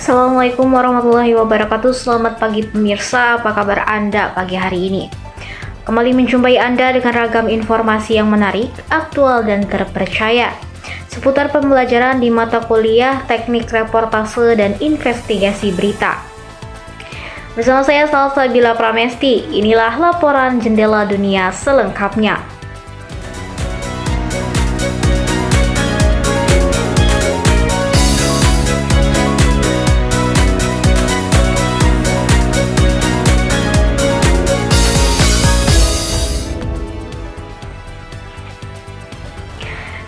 Assalamualaikum warahmatullahi wabarakatuh. Selamat pagi pemirsa, apa kabar Anda pagi hari ini? Kembali menjumpai Anda dengan ragam informasi yang menarik, aktual dan terpercaya seputar pembelajaran di mata kuliah Teknik Reportase dan Investigasi Berita. Bersama saya Salsabila Pramesti, inilah laporan Jendela Dunia selengkapnya.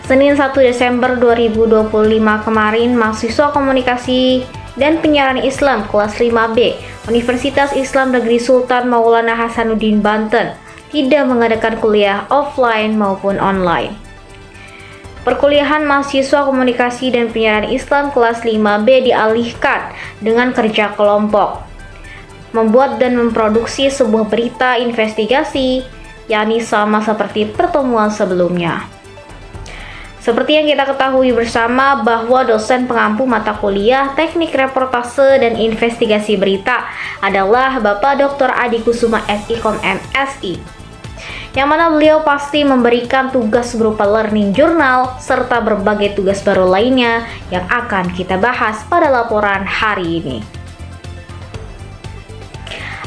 Senin 1 Desember 2025 kemarin, mahasiswa komunikasi dan penyiaran Islam kelas 5B Universitas Islam Negeri Sultan Maulana Hasanuddin Banten tidak mengadakan kuliah offline maupun online. Perkuliahan mahasiswa komunikasi dan penyiaran Islam kelas 5B dialihkan dengan kerja kelompok, membuat dan memproduksi sebuah berita investigasi, yakni sama seperti pertemuan sebelumnya. Seperti yang kita ketahui bersama bahwa dosen pengampu mata kuliah Teknik Reportase dan Investigasi Berita adalah Bapak Dr. Adi Kusuma SIKOM MSI, yang mana beliau pasti memberikan tugas berupa learning journal serta berbagai tugas baru lainnya yang akan kita bahas pada laporan hari ini.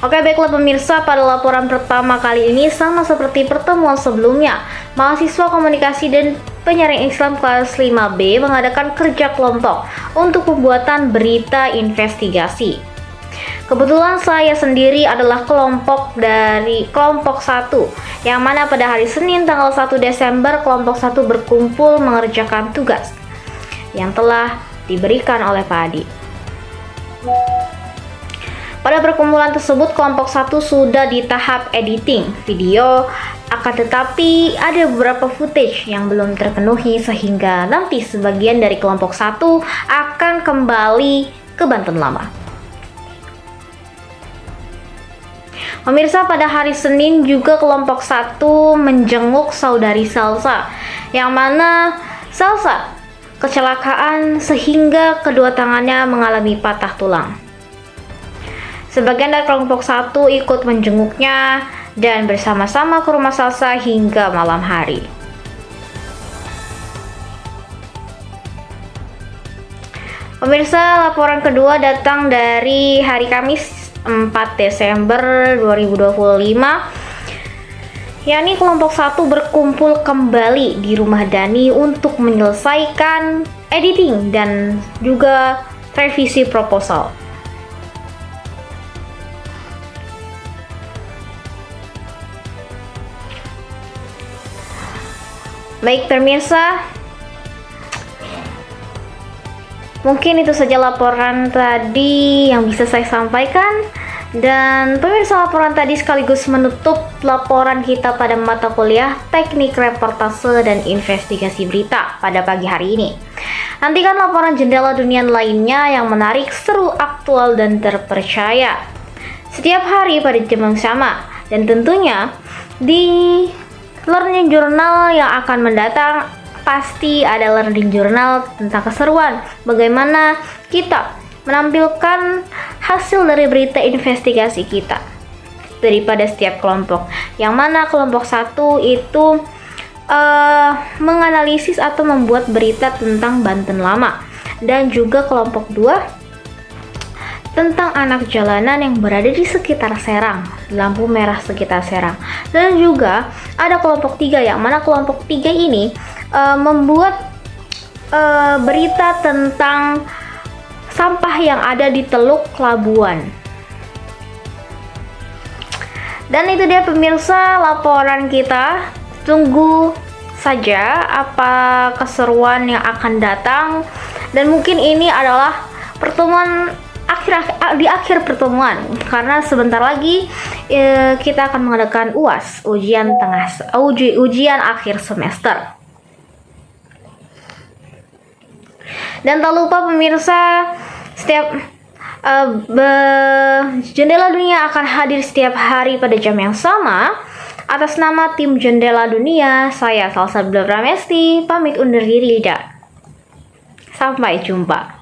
Oke, baiklah pemirsa, pada laporan pertama kali ini sama seperti pertemuan sebelumnya, mahasiswa komunikasi dan penyiaran Islam kelas 5B mengadakan kerja kelompok untuk pembuatan berita investigasi. Kebetulan saya sendiri adalah kelompok dari kelompok 1, yang mana pada hari Senin tanggal 1 Desember kelompok 1 berkumpul mengerjakan tugas yang telah diberikan oleh Pak Adi. Pada perkumpulan tersebut, kelompok 1 sudah di tahap editing video, akan tetapi ada beberapa footage yang belum terpenuhi sehingga nanti sebagian dari kelompok 1 akan kembali ke Banten Lama. Pemirsa, pada hari Senin juga kelompok 1 menjenguk saudari Salsa, yang mana Salsa kecelakaan sehingga kedua tangannya mengalami patah tulang. Sebagian dari kelompok 1 ikut menjenguknya dan bersama-sama ke rumah Salsa hingga malam hari. Pemirsa, laporan kedua datang dari hari Kamis 4 Desember 2025, yakni kelompok 1 berkumpul kembali di rumah Dani untuk menyelesaikan editing dan juga revisi proposal. Baik pemirsa, mungkin itu saja laporan tadi yang bisa saya sampaikan. Dan pemirsa, laporan tadi sekaligus menutup laporan kita pada mata kuliah Teknik Reportase dan Investigasi Berita pada pagi hari ini. Nantikan laporan Jendela Dunia lainnya yang menarik, seru, aktual, dan terpercaya setiap hari pada jam yang sama. Dan tentunya di learning journal yang akan mendatang pasti ada learning journal tentang keseruan bagaimana kita menampilkan hasil dari berita investigasi kita daripada setiap kelompok, yang mana kelompok 1 itu menganalisis atau membuat berita tentang Banten Lama, dan juga kelompok 2 tentang anak jalanan yang berada di sekitar Serang, lampu merah sekitar Serang. Dan juga ada kelompok 3, yang mana kelompok 3 ini membuat berita tentang sampah yang ada di Teluk Labuan. Dan itu dia pemirsa laporan kita. Tunggu saja apa keseruan yang akan datang, dan mungkin ini adalah pertemuan di akhir pertemuan, karena sebentar lagi kita akan mengadakan UAS, ujian akhir semester. Dan tak lupa pemirsa, setiap Jendela Dunia akan hadir setiap hari pada jam yang sama. Atas nama tim Jendela Dunia, saya Salsabila Pramesti pamit undur diri. Sampai jumpa.